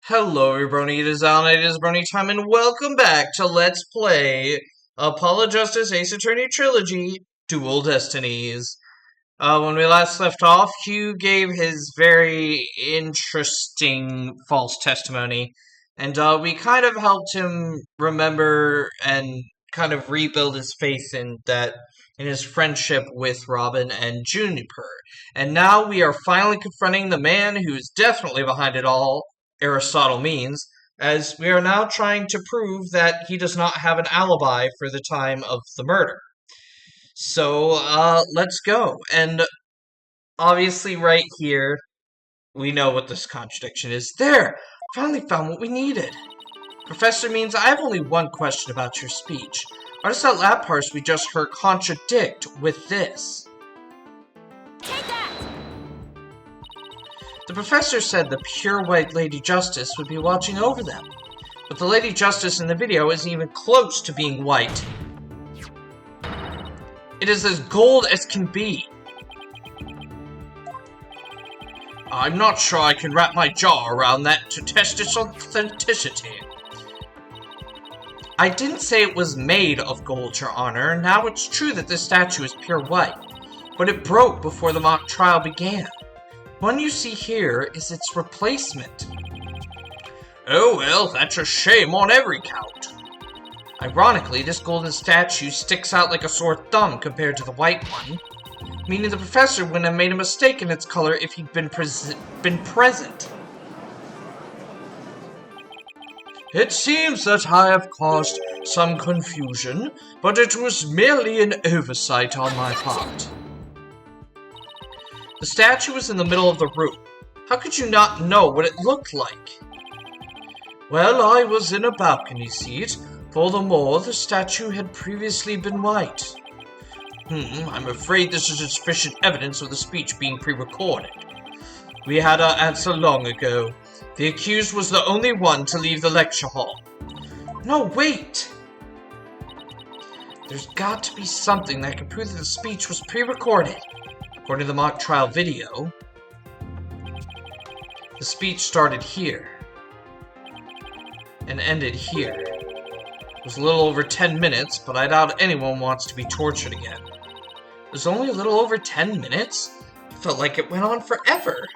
Hello everybody, it is Alan, it is Brony time, and welcome back to Let's Play Apollo Justice Ace Attorney Trilogy, Dual Destinies. When we last left off, Hugh gave his very interesting false testimony, and we kind of helped him remember and kind of rebuild his faith in his friendship with Robin and Juniper. And now we are finally confronting the man who is definitely behind it all, Aristotle means, as we are now trying to prove that he does not have an alibi for the time of the murder. So, let's go. And obviously right here, we know what this contradiction is. There! Finally found what we needed. Professor means I have only one question about your speech. Why does that lab parse we just heard contradict with this? Take that! The professor said the pure white Lady Justice would be watching over them. But the Lady Justice in the video isn't even close to being white. It is as gold as can be. I'm not sure I can wrap my jaw around that to test its authenticity. I didn't say it was made of gold, Your Honor. Now it's true that this statue is pure white, but it broke before the mock trial began. The one you see here is its replacement. Oh well, that's a shame on every count. Ironically, this golden statue sticks out like a sore thumb compared to the white one, meaning the professor wouldn't have made a mistake in its color if he'd been present. It seems that I have caused some confusion, but it was merely an oversight on my part. The statue was in the middle of the room. How could you not know what it looked like? Well, I was in a balcony seat. Furthermore, the statue had previously been white. I'm afraid this is sufficient evidence of the speech being pre-recorded. We had our answer long ago. The accused was the only one to leave the lecture hall. No, wait! There's got to be something that can prove that the speech was pre-recorded. According to the mock trial video, the speech started here and ended here. It was a little over 10 minutes, but I doubt anyone wants to be tortured again. It was only a little over 10 minutes? It felt like it went on forever.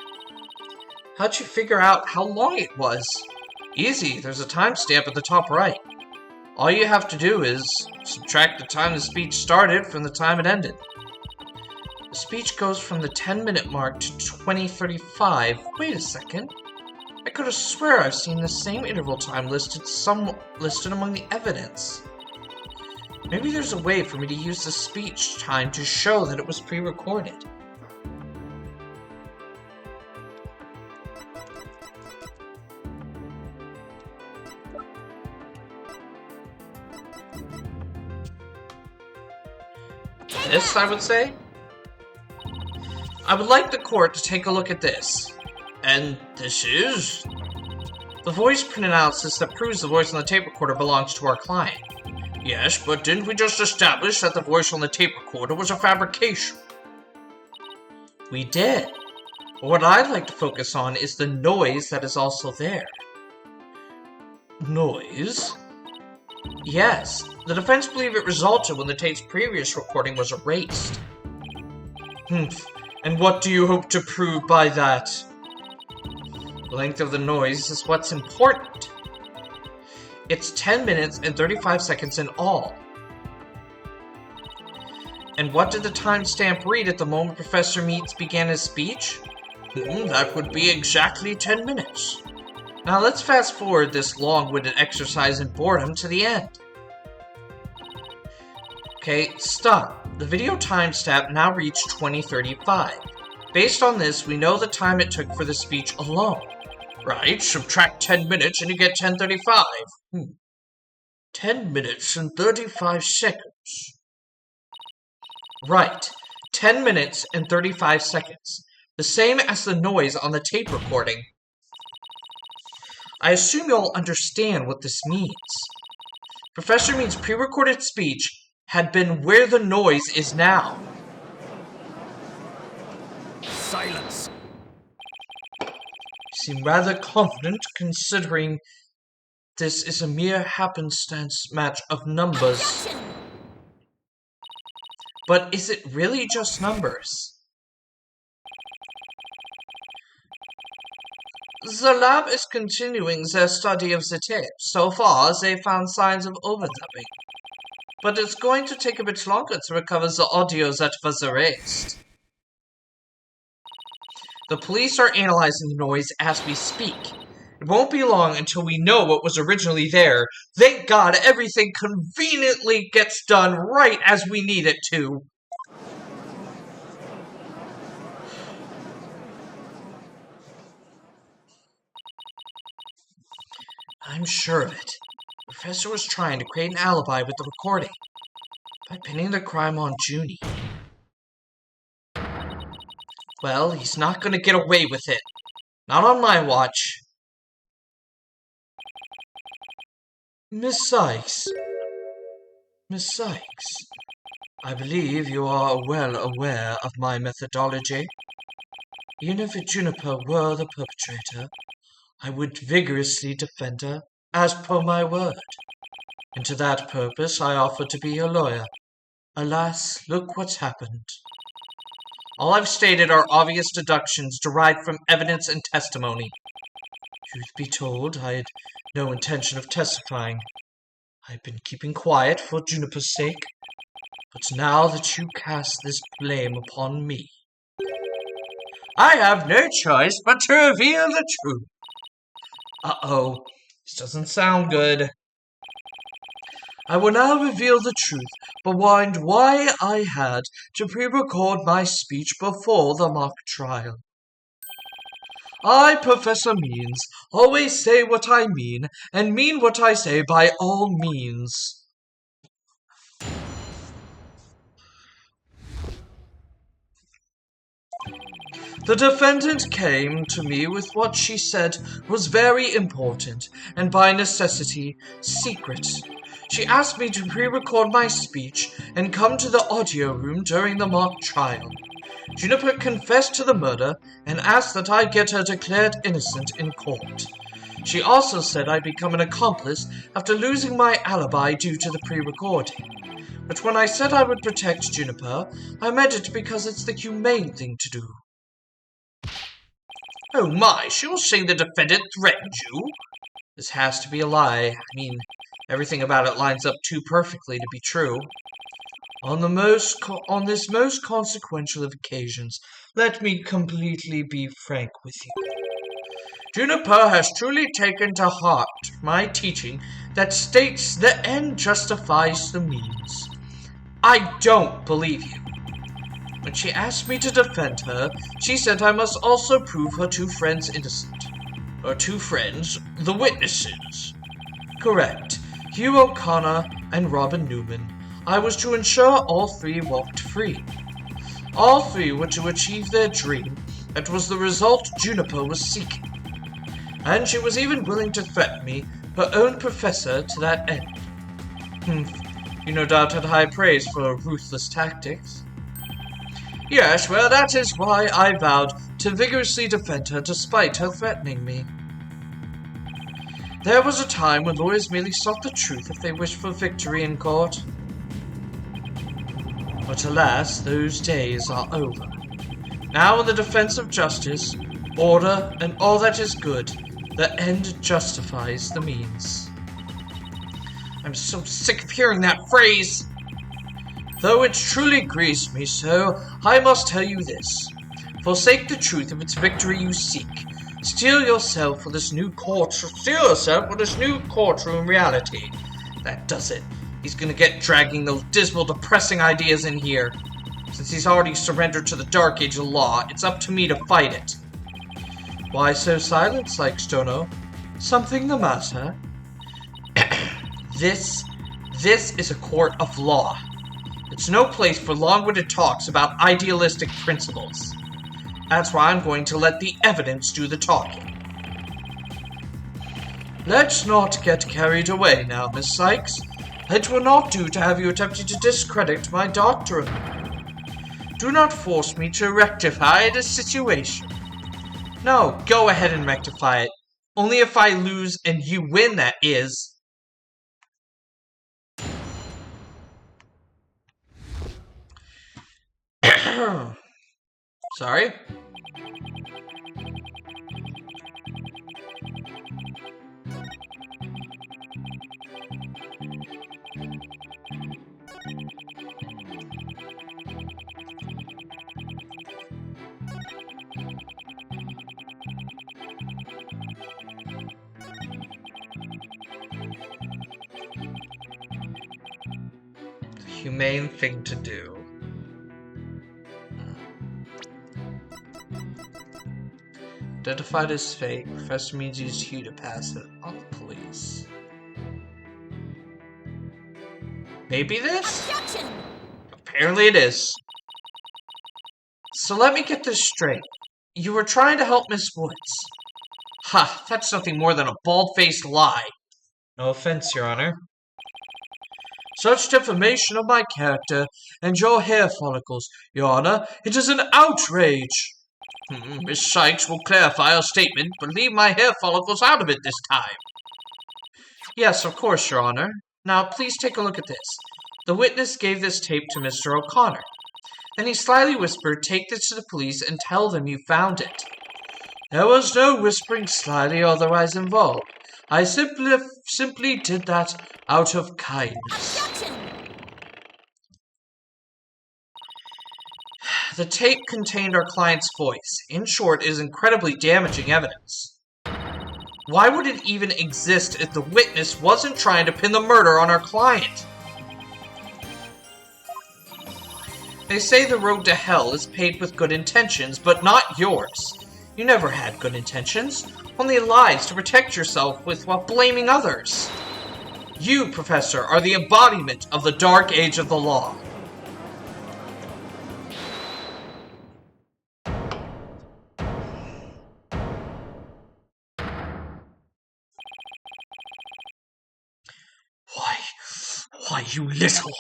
How'd you figure out how long it was? Easy, there's a timestamp at the top right. All you have to do is subtract the time the speech started from the time it ended. The speech goes from the 10-minute mark to 20:35. Wait a second. I could have swear I've seen the same interval time listed among the evidence. Maybe there's a way for me to use the speech time to show that it was pre-recorded. This, I would say? I would like the court to take a look at this. And this is? The voice printed out says that proves the voice on the tape recorder belongs to our client. Yes, but didn't we just establish that the voice on the tape recorder was a fabrication? We did. But what I'd like to focus on is the noise that is also there. Noise? Yes, the defense believe it resulted when the tape's previous recording was erased. And what do you hope to prove by that? The length of the noise is what's important. It's 10 minutes and 35 seconds in all. And what did the timestamp read at the moment Professor Meats began his speech? That would be exactly 10 minutes. Now let's fast forward this long-winded exercise in boredom to the end. Okay, stop. The video timestamp now reached 20:35. Based on this, we know the time it took for the speech alone. Right, subtract 10 minutes and you get 10:35. 10 minutes and 35 seconds. Right, 10 minutes and 35 seconds. The same as the noise on the tape recording. I assume you'll understand what this means. Professor Means' pre-recorded speech had been where the noise is now. Silence. seem rather confident considering this is a mere happenstance match of numbers. Objection! But is it really just numbers? The lab is continuing their study of the tape. So far, they found signs of overlapping. But it's going to take a bit longer to recover the audio that was erased. The police are analyzing the noise as we speak. It won't be long until we know what was originally there. Thank God everything conveniently gets done right as we need it to. I'm sure of it. The professor was trying to create an alibi with the recording by pinning the crime on Junie. Well, he's not going to get away with it. Not on my watch. Miss Sykes. Miss Sykes, I believe you are well aware of my methodology. Even if Juniper were the perpetrator, I would vigorously defend her, as per my word. And to that purpose I offer to be a lawyer. Alas, look what's happened. All I've stated are obvious deductions derived from evidence and testimony. Truth be told, I had no intention of testifying. I've been keeping quiet for Juniper's sake. But now that you cast this blame upon me, I have no choice but to reveal the truth. Uh-oh, this doesn't sound good. I will now reveal the truth, but why I had to pre-record my speech before the mock trial. I, Professor Means, always say what I mean, and mean what I say by all means. The defendant came to me with what she said was very important, and by necessity, secret. She asked me to pre-record my speech and come to the audio room during the mock trial. Juniper confessed to the murder and asked that I get her declared innocent in court. She also said I'd become an accomplice after losing my alibi due to the pre-recording. But when I said I would protect Juniper, I meant it because it's the humane thing to do. Oh my, she was saying the defendant threatened you? This has to be a lie. I mean, everything about it lines up too perfectly to be true. On this most consequential of occasions, let me completely be frank with you. Juniper has truly taken to heart my teaching that states the end justifies the means. I don't believe you. When she asked me to defend her, she said I must also prove her two friends innocent. Her two friends, the witnesses. Correct. Hugh O'Connor and Robin Newman. I was to ensure all three walked free. All three were to achieve their dream. That was the result Juniper was seeking. And she was even willing to threaten me, her own professor, to that end. You no doubt had high praise for her ruthless tactics. Yes, well, that is why I vowed to vigorously defend her despite her threatening me. There was a time when lawyers merely sought the truth if they wished for victory in court. But alas, those days are over. Now in the defense of justice, order, and all that is good, the end justifies the means. I'm so sick of hearing that phrase. Though it truly grieves me so, I must tell you this. Forsake the truth if it's victory you seek. Steel yourself for this new courtroom reality. That does it. He's gonna get dragging those dismal, depressing ideas in here. Since he's already surrendered to the dark age of law, it's up to me to fight it. Why so silent, Stono? Something the matter? This is a court of law. It's no place for long-winded talks about idealistic principles. That's why I'm going to let the evidence do the talking. Let's not get carried away now, Miss Sykes. It will not do to have you attempting to discredit my doctrine. Do not force me to rectify the situation. No, go ahead and rectify it. Only if I lose and you win, that is. Sorry? Humane thing to do. Identified as fake, Professor Means used Hugh to pass it on the police. Maybe this? Objection! Apparently it is. So let me get this straight. You were trying to help Miss Woods. Ha, that's nothing more than a bald-faced lie. No offense, Your Honor. Such defamation of my character and your hair follicles, Your Honor, it is an outrage. Miss Sykes will clarify her statement, but leave my hair follicles out of it this time. Yes, of course, Your Honor. Now, please take a look at this. The witness gave this tape to Mr. O'Connor. Then he slyly whispered, "Take this to the police and tell them you found it." There was no whispering slyly or otherwise involved. I simply did that out of kindness. Objection! The tape contained our client's voice. In short, it is incredibly damaging evidence. Why would it even exist if the witness wasn't trying to pin the murder on our client? They say the road to hell is paved with good intentions, but not yours. You never had good intentions, only lies to protect yourself with while blaming others. You, Professor, are the embodiment of the dark age of the law. Why, you little...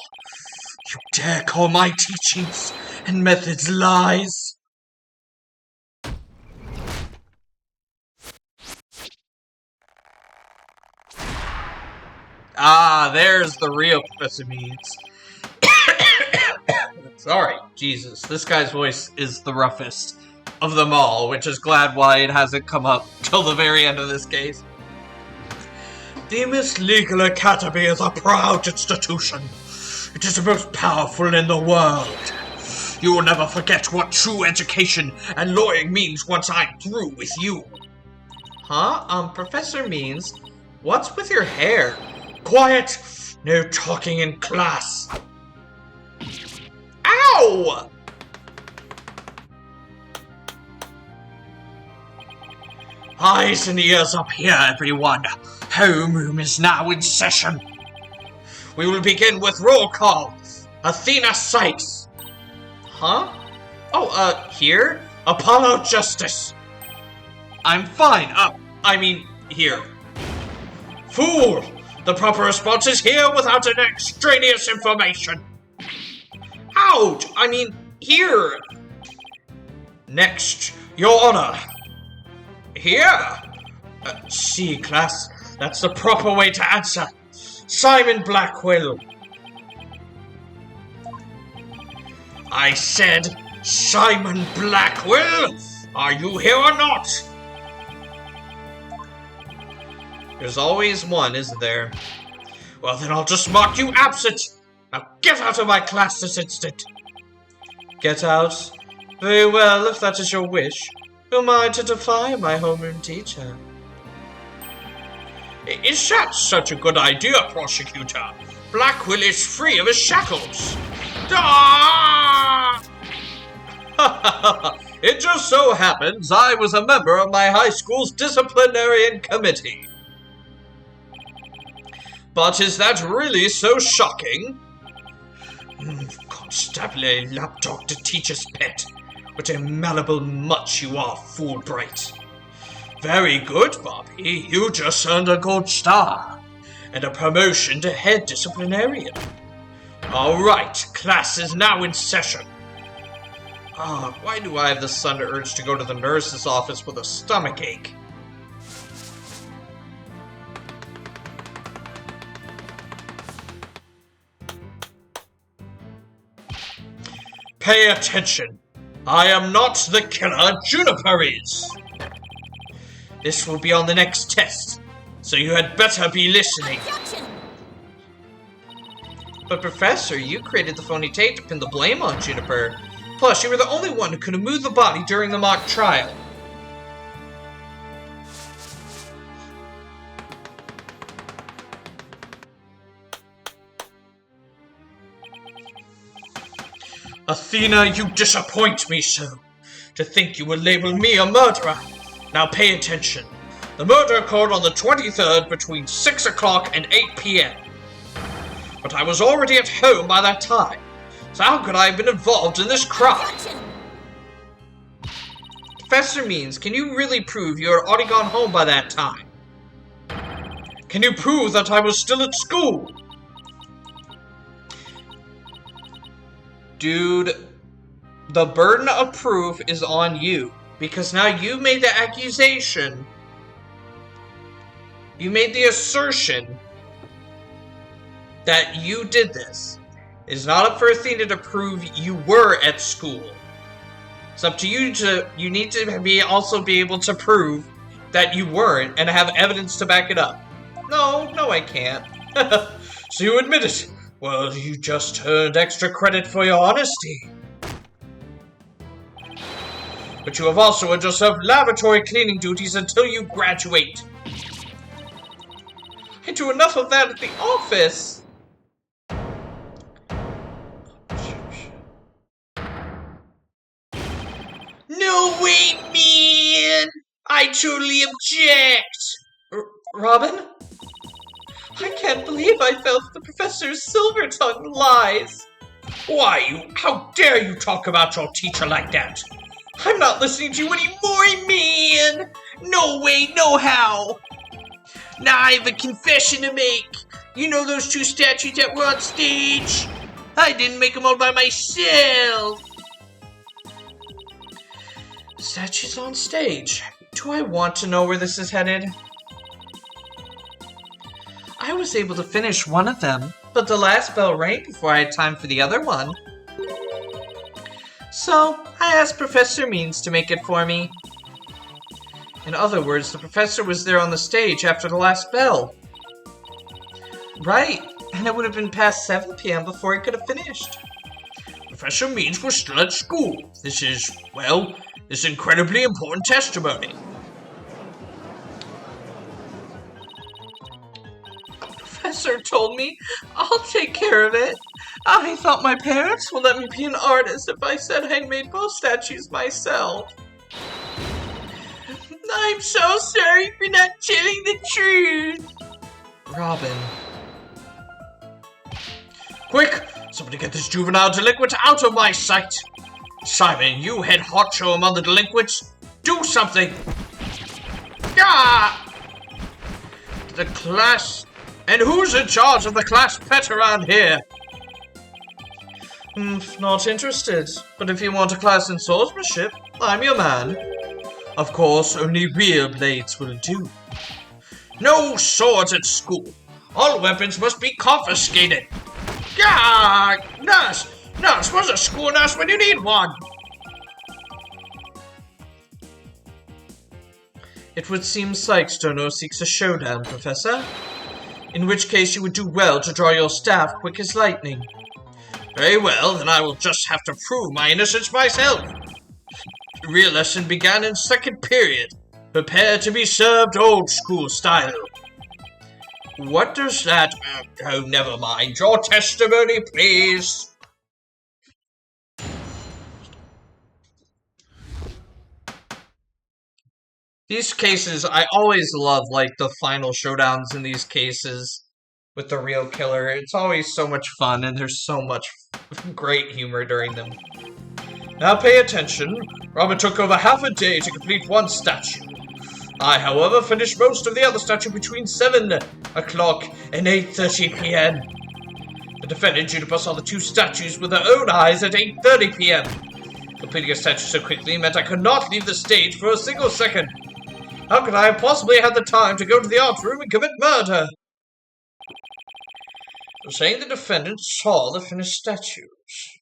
You dare call my teachings and methods lies? Ah, there's the real Professor Meads. Sorry, Jesus. This guy's voice is the roughest of them all, which is glad why it hasn't come up till the very end of this case. The Miss Legal Academy is a proud institution. It is the most powerful in the world. You will never forget what true education and lawyering means once I'm through with you. Huh? Professor Means, what's with your hair? Quiet! No talking in class. Ow! Eyes and ears up here, everyone. Homeroom is now in session. We will begin with roll call. Athena Sykes. Huh? Oh, here? Apollo Justice. I'm fine. Here. Fool! The proper response is here without an extraneous information. Out! Here. Next, Your Honor. Here. See, class. That's the proper way to answer. Simon Blackwell. I said Simon Blackwell. Are you here or not? There's always one, isn't there? Well, then I'll just mark you absent. Now get out of my class this instant. Get out? Very well, if that is your wish. Who am I to defy my homeroom teacher? Is that such a good idea, prosecutor? Blackwell is free of his shackles. Ah! It just so happens I was a member of my high school's disciplinarian committee. But is that really so shocking? Constabulary lapdog to teacher's pet. What a malleable mutt you are, Fulbright. Very good, Bobby. You just earned a gold star. And a promotion to head disciplinarian. Alright, class is now in session. Ah, why do I have the sudden urge to go to the nurse's office with a stomach ache? Pay attention! I am not the killer Juniper is! This will be on the next test, so you had better be listening. Objection! But Professor, you created the phony tape to pin the blame on Juniper. Plus, you were the only one who could have moved the body during the mock trial. Athena, you disappoint me so. To think you would label me a murderer. Now pay attention. The murder occurred on the 23rd between 6 o'clock and 8 p.m. But I was already at home by that time. So how could I have been involved in this crime? Objection! Professor Means, can you really prove you had already gone home by that time? Can you prove that I was still at school? Dude, the burden of proof is on you. Because now you made the accusation. You made the assertion that you did this. It's not up for Athena to prove you were at school. It's up to you you need to also be able to prove that you weren't and have evidence to back it up. No, I can't. So you admit it. Well, you just earned extra credit for your honesty. But you have also earned yourself laboratory cleaning duties until you graduate. I do enough of that at the office. No way, man! I totally object! Robin? I can't believe I fell for the Professor's silver-tongued lies. Why, how dare you talk about your teacher like that? I'm not listening to you anymore, man! No way, no how! Now I have a confession to make. You know those two statues that were on stage? I didn't make them all by myself. Statues on stage. Do I want to know where this is headed? I was able to finish one of them, but the last bell rang before I had time for the other one. So, I asked Professor Means to make it for me. In other words, the professor was there on the stage after the last bell. Right, and it would have been past 7 p.m. before he could have finished. Professor Means was still at school. This is incredibly important testimony. Professor told me I'll take care of it. I thought my parents would let me be an artist if I said I'd made both statues myself. I'm so sorry for not telling the truth. Robin. Quick! Somebody get this juvenile delinquent out of my sight! Simon, you head honcho among the delinquents. Do something! Ah! The class... And who's in charge of the class pet around here? Not interested. But if you want a class in swordsmanship, I'm your man. Of course, only real blades will do. No swords at school. All weapons must be confiscated. Gah! Nurse! Nurse, where's a school nurse when you need one? It would seem Sykes-Stono seeks a showdown, Professor. In which case you would do well to draw your staff quick as lightning. Very well, then I will just have to prove my innocence myself. The real lesson began in second period. Prepare to be served old school style. What does that... oh, never mind. Your testimony, please. These cases, I always love, like, the final showdowns in these cases with the real killer. It's always so much fun, and there's so much great humor during them. Now pay attention. Robin took over half a day to complete one statue. I, however, finished most of the other statue between 7 o'clock and 8:30 p.m. The defendant, Juniper, saw the two statues with her own eyes at 8:30 p.m. Completing a statue so quickly meant I could not leave the stage for a single second. How could I have possibly had the time to go to the art room and commit murder? You're saying the defendant saw the finished statues.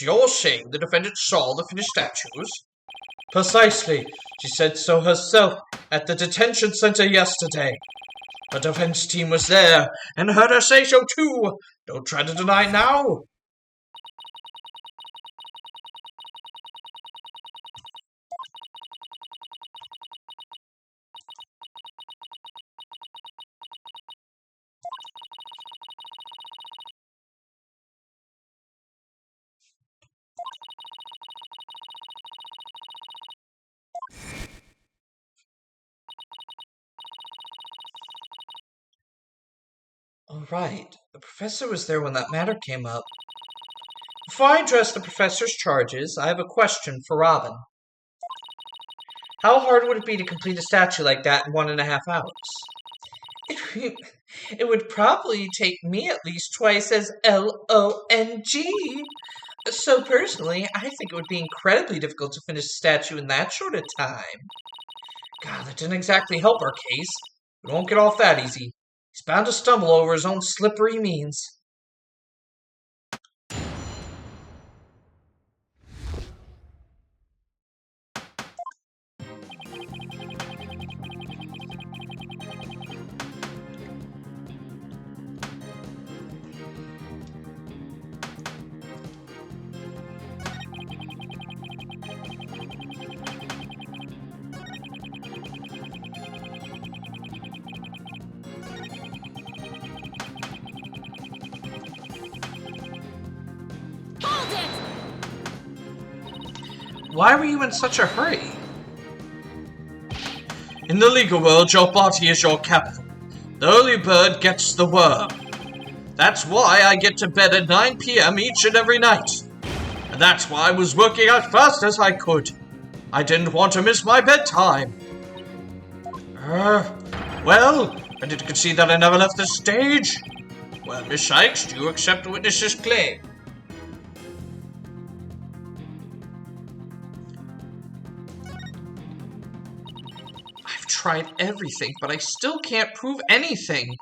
You're saying the defendant saw the finished statues? Precisely. She said so herself at the detention center yesterday. The defense team was there and heard her say so too. Don't try to deny now. All right. The professor was there when that matter came up. Before I address the professor's charges, I have a question for Robin. How hard would it be to complete a statue like that in 1.5 hours? It would probably take me at least twice as long. So personally, I think it would be incredibly difficult to finish a statue in that short a time. God, that didn't exactly help our case. We won't get off that easy. He's bound to stumble over his own slippery means. Why were you in such a hurry? In the legal world, your body is your capital. The early bird gets the worm. That's why I get to bed at 9 p.m. each and every night. And that's why I was working as fast as I could. I didn't want to miss my bedtime. Well, I did concede that I never left the stage. Well, Miss Sykes, do you accept the witness's claim? I've tried everything, but I still can't prove anything.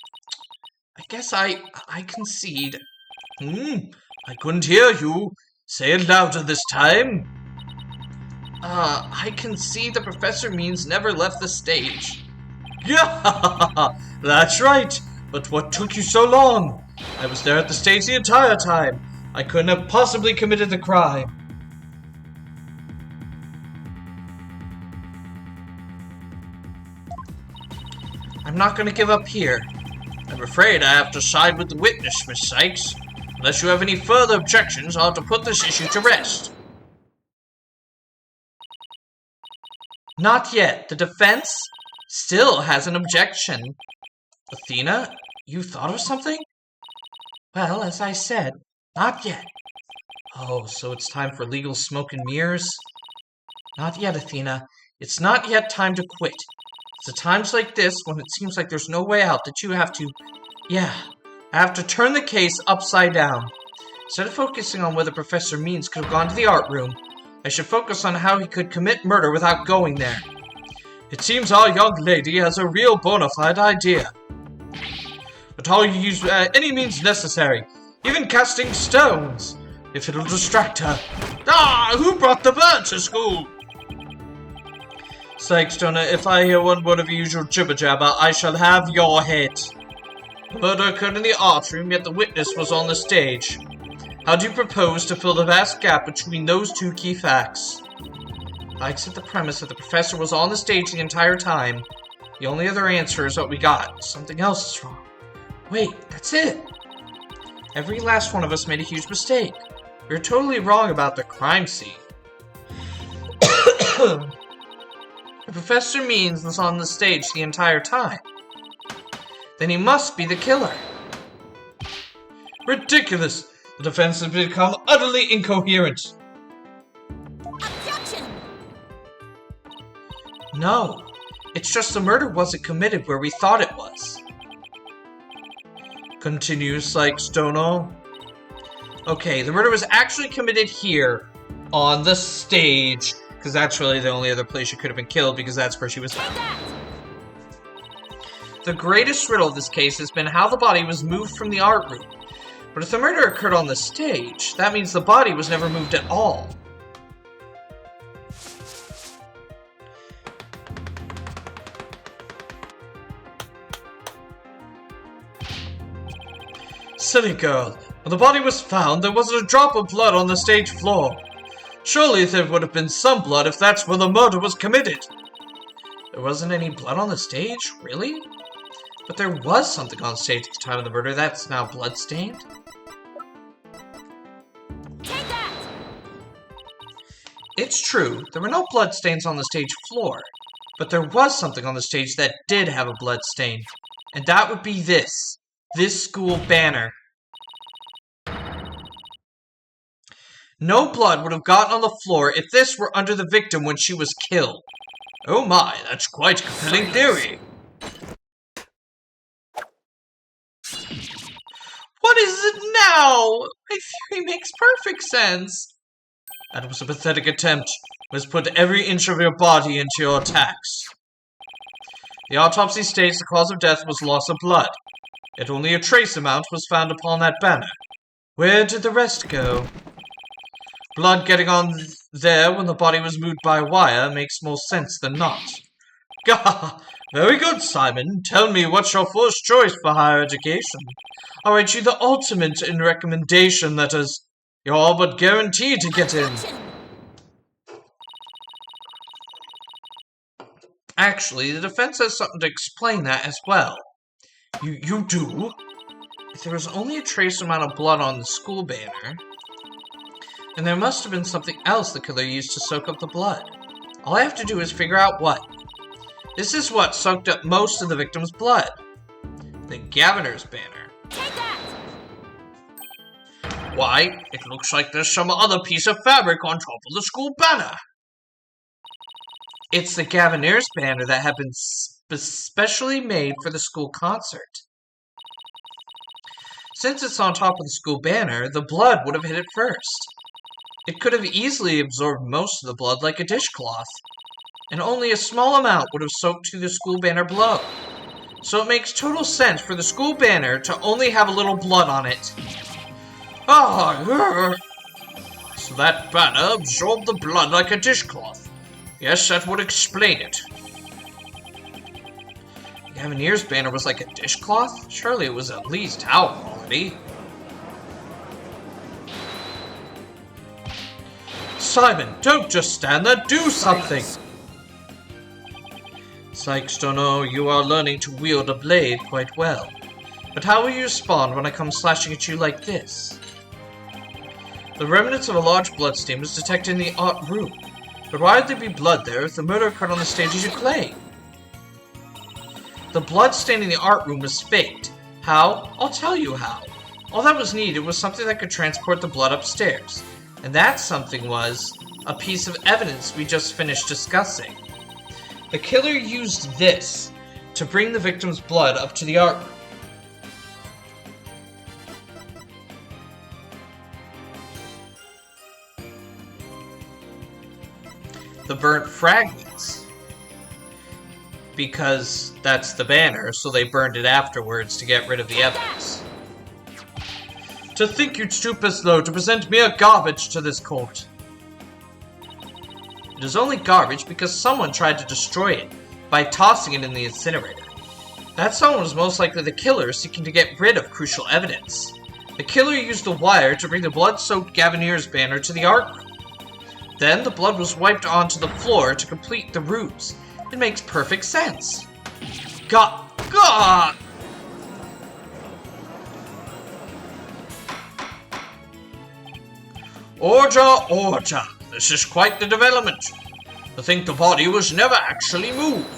I guess I concede. I couldn't hear you. Say it louder this time. I concede the professor means never left the stage. Yeah, that's right. But what took you so long? I was there at the stage the entire time. I couldn't have possibly committed the crime. I'm not going to give up here. I'm afraid I have to side with the witness, Miss Sykes. Unless you have any further objections, I'll have to put this issue to rest. Not yet. The defense still has an objection. Athena, you thought of something? Well, as I said, not yet. Oh, so it's time for legal smoke and mirrors? Not yet, Athena. It's not yet time to quit. It's at times like this, when it seems like there's no way out, that you have to... I have to turn the case upside down. Instead of focusing on whether Professor Means could have gone to the art room, I should focus on how he could commit murder without going there. It seems our young lady has a real bona fide idea. But I'll use any means necessary, even casting stones, if it'll distract her. Ah! Who brought the bird to school? Sykes, Jonah, if I hear one word of your usual jibber-jabber, I shall have your head. The murder occurred in the art room, yet the witness was on the stage. How do you propose to fill the vast gap between those two key facts? I accept the premise that the professor was on the stage the entire time. The only other answer is what we got. Something else is wrong. Wait, that's it! Every last one of us made a huge mistake. We were totally wrong about the crime scene. The Professor Means was on the stage the entire time. Then he must be the killer. Ridiculous! The defense has become utterly incoherent. Objection! No, it's just the murder wasn't committed where we thought it was. Continues Sykes Dono. Okay, the murder was actually committed here, on the stage. Because that's really the only other place she could have been killed, because that's where she was found. The greatest riddle of this case has been how the body was moved from the art room. But if the murder occurred on the stage, that means the body was never moved at all. Silly girl. When the body was found, there wasn't a drop of blood on the stage floor. Surely there would have been some blood if that's where the murder was committed. There wasn't any blood on the stage? Really? But there was something on stage at the time of the murder that's now bloodstained. Take that! It's true, there were no bloodstains on the stage floor, but there was something on the stage that did have a blood stain, and that would be this school banner. No blood would have gotten on the floor if this were under the victim when she was killed. Oh my, that's quite a compelling theory. What is it now? My theory makes perfect sense. That was a pathetic attempt. Let's put every inch of your body into your attacks. The autopsy states the cause of death was loss of blood. Yet only a trace amount was found upon that banner. Where did the rest go? Blood getting on there when the body was moved by wire makes more sense than not. Gah! Very good, Simon. Tell me what's your first choice for higher education. I'll write you the ultimate in recommendation letters. You're all but guaranteed to get in. Actually, the defense has something to explain that as well. You do? If there was only a trace amount of blood on the school banner, then there must have been something else the killer used to soak up the blood. All I have to do is figure out what. This is what soaked up most of the victim's blood. The Governor's banner. Take that! Why, it looks like there's some other piece of fabric on top of the school banner. It's the Governor's banner that had been specially made for the school concert. Since it's on top of the school banner, the blood would have hit it first. It could have easily absorbed most of the blood like a dishcloth, and only a small amount would have soaked to the school banner below. So it makes total sense for the school banner to only have a little blood on it. So that banner absorbed the blood like a dishcloth. Yes, that would explain it. The Governor's banner was like a dishcloth? Surely it was at least towel quality. Simon, don't just stand there, do something! Sykes, don't know, you are learning to wield a blade quite well. But how will you respond when I come slashing at you like this? The remnants of a large bloodstain was detected in the art room. But why would there be blood there if the murder occurred on the stage as you claim? The blood stain in the art room was faked. How? I'll tell you how. All that was needed was something that could transport the blood upstairs. And that something was a piece of evidence we just finished discussing. The killer used this to bring the victim's blood up to the art room. The burnt fragments. Because that's the banner, so they burned it afterwards to get rid of the evidence. To think you'd stoop this low to present mere garbage to this court. It is only garbage because someone tried to destroy it by tossing it in the incinerator. That someone was most likely the killer seeking to get rid of crucial evidence. The killer used the wire to bring the blood-soaked Governor's banner to the art room. Then the blood was wiped onto the floor to complete the ruse. It makes perfect sense. God! Order! This is quite the development. I think the body was never actually moved.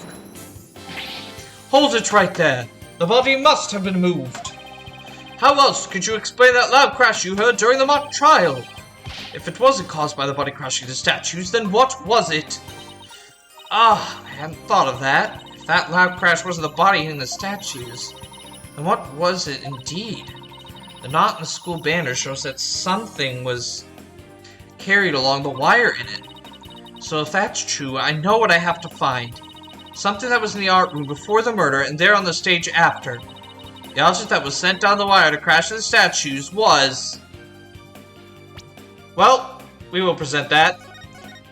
Hold it right there. The body must have been moved. How else could you explain that loud crash you heard during the mock trial? If it wasn't caused by the body crashing the statues, then what was it? I hadn't thought of that. If that loud crash wasn't the body hitting the statues, then what was it indeed? The knot in the school banner shows that something was carried along the wire in it. So if that's true, I know what I have to find. Something that was in the art room before the murder and there on the stage after. The object that was sent down the wire to crash the statues was... Well, we will present that.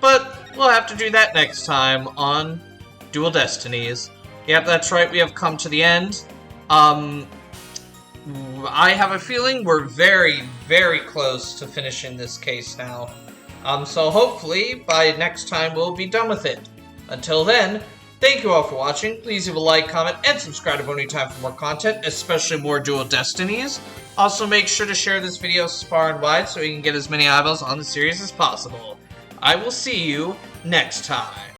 But we'll have to do that next time on Dual Destinies. Yep, that's right, we have come to the end. I have a feeling we're very, very close to finishing this case now. So hopefully, by next time, we'll be done with it. Until then, thank you all for watching. Please leave a like, comment, and subscribe to Boney Time for more content, especially more Dual Destinies. Also, make sure to share this video far and wide so we can get as many eyeballs on the series as possible. I will see you next time.